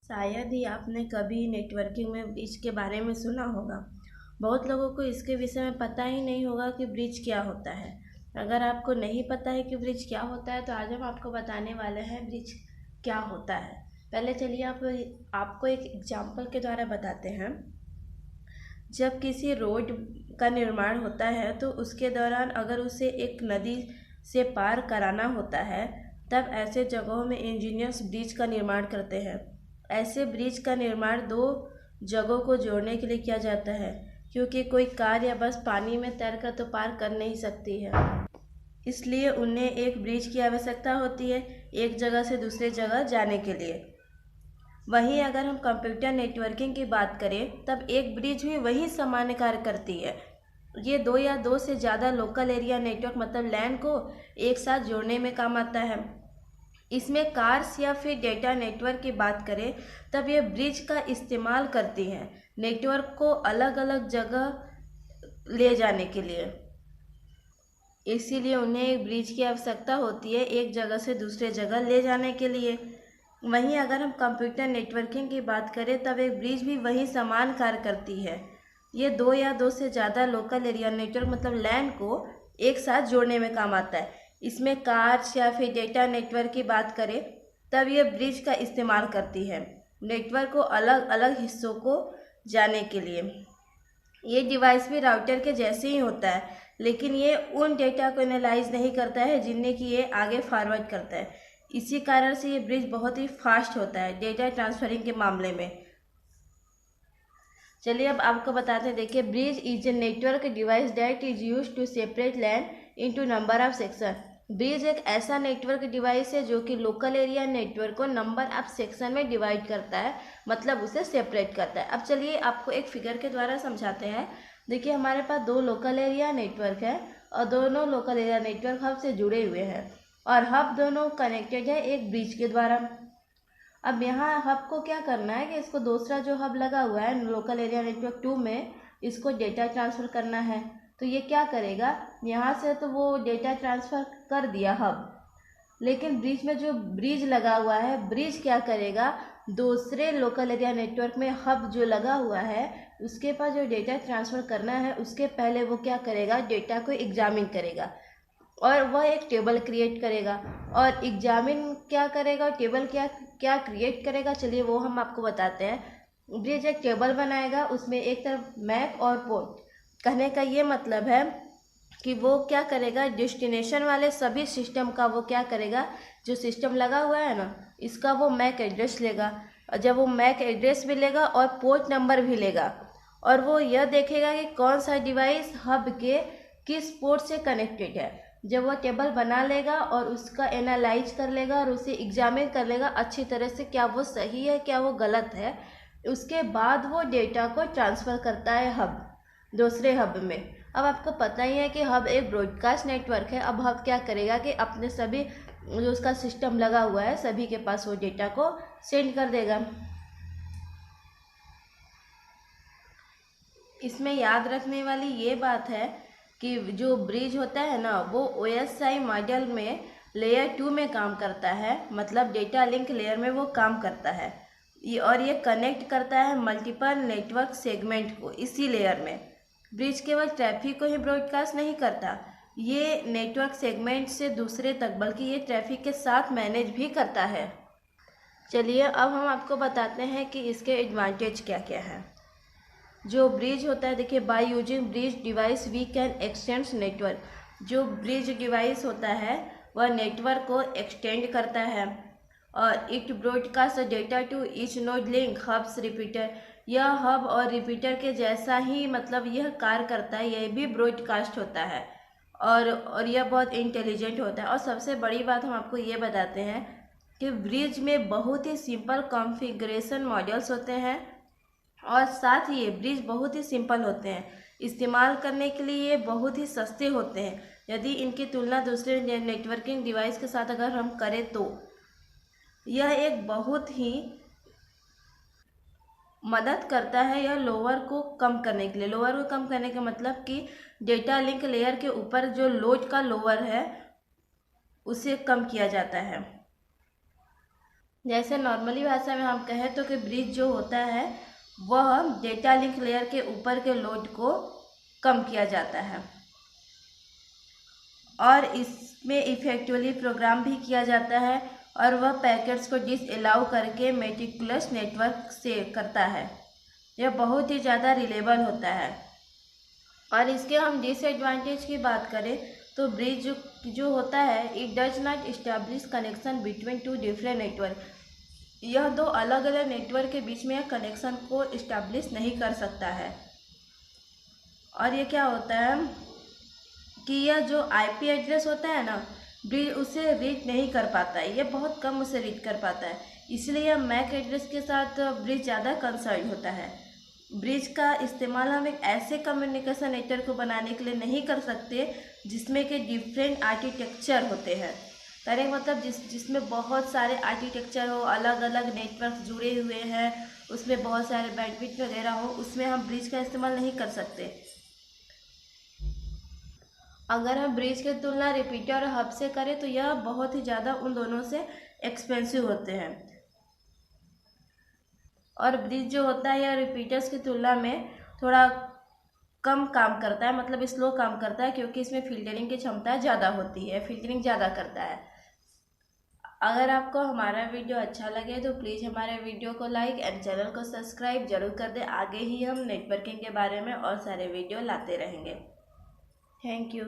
शायद ही आपने कभी नेटवर्किंग में ब्रिज के बारे में सुना होगा। बहुत लोगों को इसके विषय में पता ही नहीं होगा कि ब्रिज क्या होता है। अगर आपको नहीं पता है कि ब्रिज क्या होता है तो आज हम आपको बताने वाले हैं ब्रिज क्या होता है। पहले चलिए आपको एक एग्जाम्पल के द्वारा बताते हैं। जब किसी रोड का निर्माण होता है तो उसके दौरान अगर उसे एक नदी से पार कराना होता है, तब ऐसे जगहों में इंजीनियर्स ब्रिज का निर्माण करते हैं। ऐसे ब्रिज का निर्माण दो जगहों को जोड़ने के लिए किया जाता है, क्योंकि कोई कार या बस पानी में तैरकर तो पार कर नहीं सकती है, इसलिए उन्हें एक ब्रिज की आवश्यकता होती है एक जगह से दूसरी जगह जाने के लिए। वहीं अगर हम कंप्यूटर नेटवर्किंग की बात करें, तब एक ब्रिज भी वही सामान्य कार्य करती है। ये दो या दो से ज़्यादा लोकल एरिया नेटवर्क मतलब लैन को एक साथ जोड़ने में काम आता है। इसमें कार्स या फिर डेटा नेटवर्क की बात करें, तब ये ब्रिज का इस्तेमाल करती हैं नेटवर्क को अलग अलग जगह ले जाने के लिए। इसीलिए उन्हें एक ब्रिज की आवश्यकता होती है एक जगह से दूसरे जगह ले जाने के लिए। वहीं अगर हम कंप्यूटर नेटवर्किंग की बात करें, तब एक ब्रिज भी वही समान कार्य करती है। ये दो या दो से ज़्यादा लोकल एरिया नेटवर्क मतलब लैन को एक साथ जोड़ने में काम आता है। इसमें कार्स या फिर डेटा नेटवर्क की बात करें, तब ये ब्रिज का इस्तेमाल करती है नेटवर्क को अलग अलग हिस्सों को जाने के लिए। ये डिवाइस भी राउटर के जैसे ही होता है, लेकिन ये उन डेटा को एनालाइज नहीं करता है जिन्हें कि ये आगे फॉरवर्ड करता है। इसी कारण से ये ब्रिज बहुत ही फास्ट होता है डेटा ट्रांसफरिंग के मामले में। चलिए अब आपको बताते हैं। देखिए, bridge is a network device that is use to separate LAN into number of section. Bridge एक ऐसा नेटवर्क डिवाइस है जो कि लोकल एरिया नेटवर्क को नंबर ऑफ सेक्शन में डिवाइड करता है, मतलब उसे सेपरेट करता है। अब चलिए आपको एक फिगर के द्वारा समझाते हैं। देखिए, हमारे पास दो लोकल एरिया नेटवर्क है और दोनों लोकल एरिया नेटवर्क हब से जुड़े हुए हैं और हब दोनों कनेक्टेड है एक ब्रिज के द्वारा। अब यहाँ हब को क्या करना है कि इसको दूसरा जो हब लगा हुआ है लोकल एरिया नेटवर्क 2 में, इसको डेटा ट्रांसफ़र करना है। तो ये क्या करेगा, यहाँ से तो वो डेटा ट्रांसफ़र कर दिया हब, लेकिन ब्रिज में जो ब्रिज लगा हुआ है, ब्रिज क्या करेगा, दूसरे लोकल एरिया नेटवर्क में हब जो लगा हुआ है उसके पास जो डेटा ट्रांसफ़र करना है उसके पहले वो क्या करेगा, डेटा को एग्जामिन करेगा और वह एक टेबल क्रिएट करेगा। और एग्जामिन क्या करेगा, टेबल क्या क्या क्रिएट करेगा, चलिए वो हम आपको बताते हैं। ब्रिज एक टेबल बनाएगा, उसमें एक तरफ मैप और पोर्ट। कहने का ये मतलब है कि वो क्या करेगा, डेस्टिनेशन वाले सभी सिस्टम का वो क्या करेगा, जो सिस्टम लगा हुआ है ना, इसका वो मैक एड्रेस लेगा। और जब वो मैक एड्रेस भी लेगा और पोर्ट नंबर भी लेगा, और वो यह देखेगा कि कौन सा डिवाइस हब के किस पोर्ट से कनेक्टेड है। जब वो टेबल बना लेगा और उसका एनालाइज कर लेगा और उसे एग्जामिन कर लेगा अच्छी तरह से, क्या वो सही है क्या वो गलत है, उसके बाद वो डेटा को ट्रांसफ़र करता है हब दूसरे हब में। अब आपको पता ही है कि हब एक ब्रॉडकास्ट नेटवर्क है। अब हब क्या करेगा कि अपने सभी जो उसका सिस्टम लगा हुआ है सभी के पास वो डेटा को सेंड कर देगा। इसमें याद रखने वाली ये बात है कि जो ब्रिज होता है ना, वो OSI मॉडल में लेयर 2 में काम करता है, मतलब डेटा लिंक लेयर में वो काम करता है। और ये कनेक्ट करता है मल्टीपल नेटवर्क सेगमेंट को इसी लेयर में। ब्रिज केवल ट्रैफिक को ही ब्रॉडकास्ट नहीं करता, ये नेटवर्क सेगमेंट से दूसरे तक, बल्कि ये ट्रैफिक के साथ मैनेज भी करता है। चलिए अब हम आपको बताते हैं कि इसके एडवांटेज क्या क्या है। जो ब्रिज होता है, देखिए, by using bridge device we can extend network. जो ब्रिज डिवाइस होता है वह नेटवर्क को एक्सटेंड करता है और it broadcast data to each node link hubs repeater. यह हब और रिपीटर के जैसा ही मतलब यह कार्य करता है, यह भी ब्रॉडकास्ट होता है और यह बहुत इंटेलिजेंट होता है। और सबसे बड़ी बात हम आपको ये बताते हैं कि ब्रिज में बहुत ही सिंपल कॉन्फ़िगरेशन मॉडल्स होते हैं और साथ ही ये ब्रिज बहुत ही सिंपल होते हैं। इस्तेमाल करने के लिए ये बहुत ही सस्ते होते हैं यदि इनकी तुलना दूसरे नेटवर्किंग डिवाइस के साथ अगर हम करें तो। यह एक बहुत ही मदद करता है यह लोअर को कम करने के लिए। लोअर को कम करने का मतलब कि डेटा लिंक लेयर के ऊपर जो लोड का लोअर है उसे कम किया जाता है। जैसे नॉर्मली भाषा में हम कहें तो कि ब्रिज जो होता है वह डेटा लिंक लेयर के ऊपर के लोड को कम किया जाता है और इसमें इफेक्टिवली प्रोग्राम भी किया जाता है और वह पैकेट्स को डिसअलाउ करके मेटिकुलस नेटवर्क से करता है। यह बहुत ही ज़्यादा रिलेबल होता है। और इसके हम डिसएडवांटेज की बात करें तो ब्रिज जो होता है it does not establish connection between two different network. यह दो अलग अलग नेटवर्क के बीच में कनेक्शन को इस्टेब्लिश नहीं कर सकता है। और ये क्या होता है कि यह जो आईपी एड्रेस होता है ना ब्रिज उसे रीड नहीं कर पाता है, ये बहुत कम उसे रीड कर पाता है, इसलिए यह मैक एड्रेस के साथ ब्रिज ज़्यादा कंसर्न होता है। ब्रिज का इस्तेमाल हम एक ऐसे कम्युनिकेशन नेटवर्क को बनाने के लिए नहीं कर सकते जिसमें के डिफरेंट आर्किटेक्चर होते हैं। करें मतलब जिसमें बहुत सारे आर्किटेक्चर हो, अलग अलग नेटवर्क जुड़े हुए हैं, उसमें बहुत सारे बैंडविड्थ वगैरह हो, उसमें हम ब्रिज का इस्तेमाल नहीं कर सकते। अगर हम ब्रिज की तुलना रिपीटर और हब से करें तो यह बहुत ही ज़्यादा उन दोनों से एक्सपेंसिव होते हैं। और ब्रिज जो होता है यह रिपीटर्स की तुलना में थोड़ा कम काम करता है, मतलब स्लो काम करता है, क्योंकि इसमें फिल्टरिंग की क्षमता ज़्यादा होती है, फिल्टरिंग ज़्यादा करता है। अगर आपको हमारा वीडियो अच्छा लगे तो प्लीज़ हमारे वीडियो को लाइक एंड चैनल को सब्सक्राइब जरूर कर दें। आगे ही हम नेटवर्किंग के बारे में और सारे वीडियो लाते रहेंगे। Thank you.